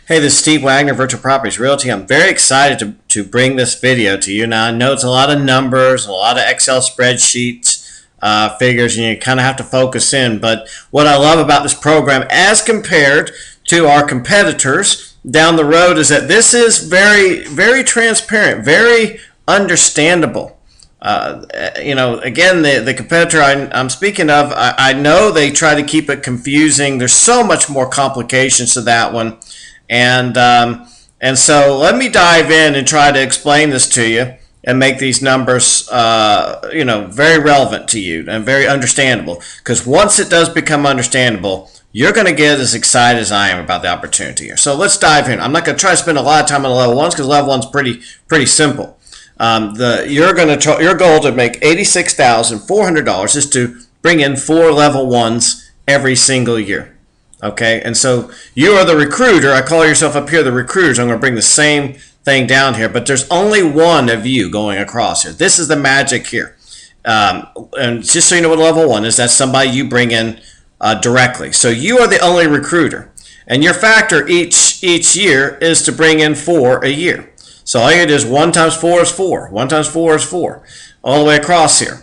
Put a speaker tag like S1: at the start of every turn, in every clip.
S1: Hey, this is Steve Wagner, Virtual Properties Realty. I'm very excited to bring this video to you. Now, I know it's a lot of numbers, a lot of Excel spreadsheets, figures, and you kind of have to focus in. But what I love about this program, as compared to our competitors down the road, is that this is very, very transparent, very understandable. Again, the competitor I'm speaking of, I know they try to keep it confusing. There's so much more complications to that one. And so let me dive in and try to explain this to you and make these numbers, very relevant to you and very understandable. Because once it does become understandable, you're going to get as excited as I am about the opportunity here. So let's dive in. I'm not going to try to spend a lot of time on the level ones because level one's pretty simple. Your goal to make $86,400 is to bring in 4 level ones every single year. Okay, and so you are the recruiter. I call yourself up here the recruiters. I'm going to bring the same thing down here, but there's only one of you going across here. This is the magic here. And just so you know what level one is, that's somebody you bring in directly. So you are the only recruiter, and your factor each year is to bring in 4 a year. So all you do is 1 times 4 is 4. 1 times 4 is 4, all the way across here.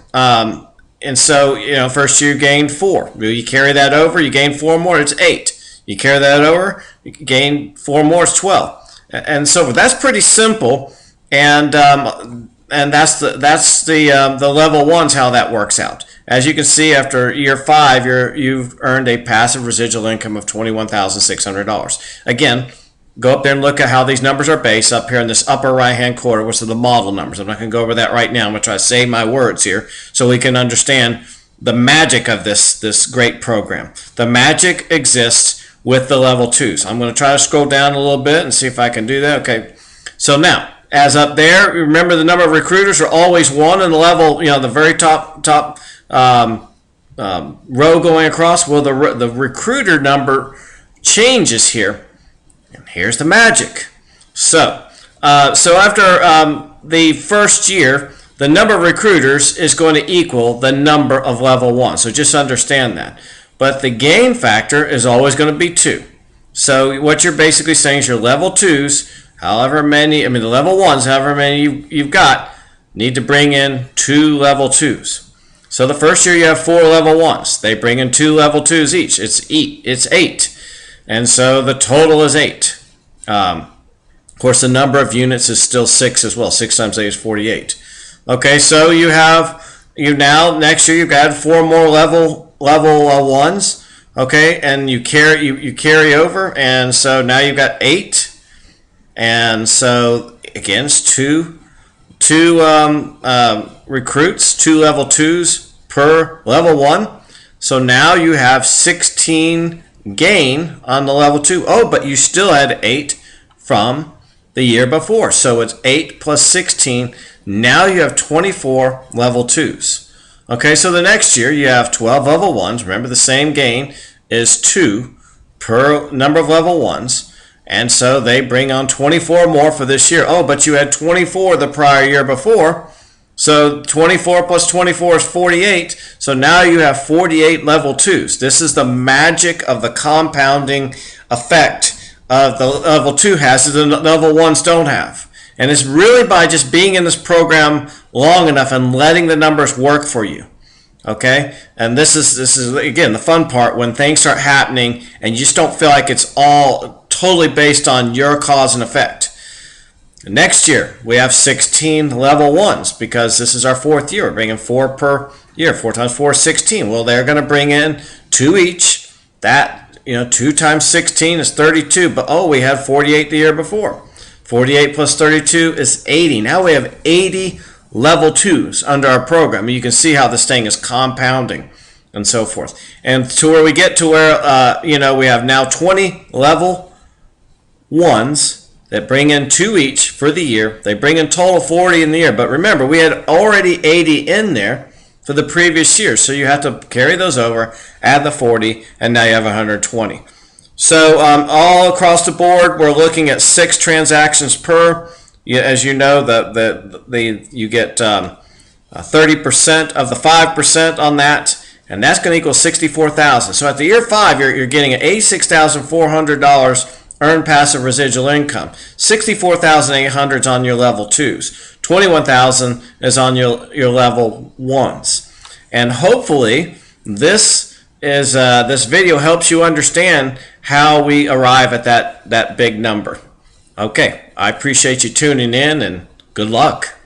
S1: And so, first year you gain 4. You carry that over, you gain 4 more, it's 8. You carry that over, you gain 4 more, it's 12. And so forth. That's pretty simple, and that's the level ones, how that works out. As you can see, after year 5, you've earned a passive residual income of $21,600. Again, go up there and look at how these numbers are based up here in this upper right-hand corner, which are the model numbers. I'm not going to go over that right now. I'm going to try to save my words here so we can understand the magic of this great program. The magic exists with the level 2s. I'm going to try to scroll down a little bit and see if I can do that. Okay, so now, as up there, remember the number of recruiters are always 1 in the level, the very top row going across. Well, the recruiter number changes here. Here's the magic. So after the first year, the number of recruiters is going to equal the number of level 1. So just understand that. But the gain factor is always going to be 2. So what you're basically saying is your level 2s, the level 1s, however many you've got, need to bring in 2 level 2s. So the first year you have 4 level 1s. They bring in 2 level 2s each. It's 8. And so the total is 8. Of course, the number of units is still 6 as well. 6 times 8 is 48. Okay, so next year you've got 4 more level 1s. Okay, and you carry over, and so now you've got 8. And so again, it's two recruits, 2 level 2s per level 1. So now you have 16 gain on the level 2. Oh, but you still had 8 from the year before. So it's 8 plus 16. Now you have 24 level 2s. Okay, so the next year you have 12 level 1s. Remember, the same gain is 2 per number of level 1s. And so they bring on 24 more for this year. Oh, but you had 24 the prior year before. So 24 plus 24 is 48. So now you have 48 level 2s. This is the magic of the compounding effect of the level 2 has that the level 1s don't have. And it's really by just being in this program long enough and letting the numbers work for you. Okay? And this is again the fun part, when things start happening and you just don't feel like it's all totally based on your cause and effect. Next year, we have 16 level 1s because this is our 4th year. We're bringing 4 per year. 4 times 4 is 16. Well, they're going to bring in 2 each. That, 2 times 16 is 32. But, we had 48 the year before. 48 plus 32 is 80. Now we have 80 level 2s under our program. You can see how this thing is compounding and so forth. And to where we get to where, we have now 20 level 1s that bring in 2 each for the year. They bring in total 40 in the year. But remember, we had already 80 in there for the previous year. So you have to carry those over, add the 40, and now you have 120. So all across the board, we're looking at 6 transactions per. As you know, you get 30% of the 5% on that, and that's going to equal $64,000. So at the year 5, you're getting $86,400 earn passive residual income. 64,800 is on your level 2s. 21,000 is on your level 1s. And hopefully this video helps you understand how we arrive at that big number. Okay, I appreciate you tuning in, and good luck.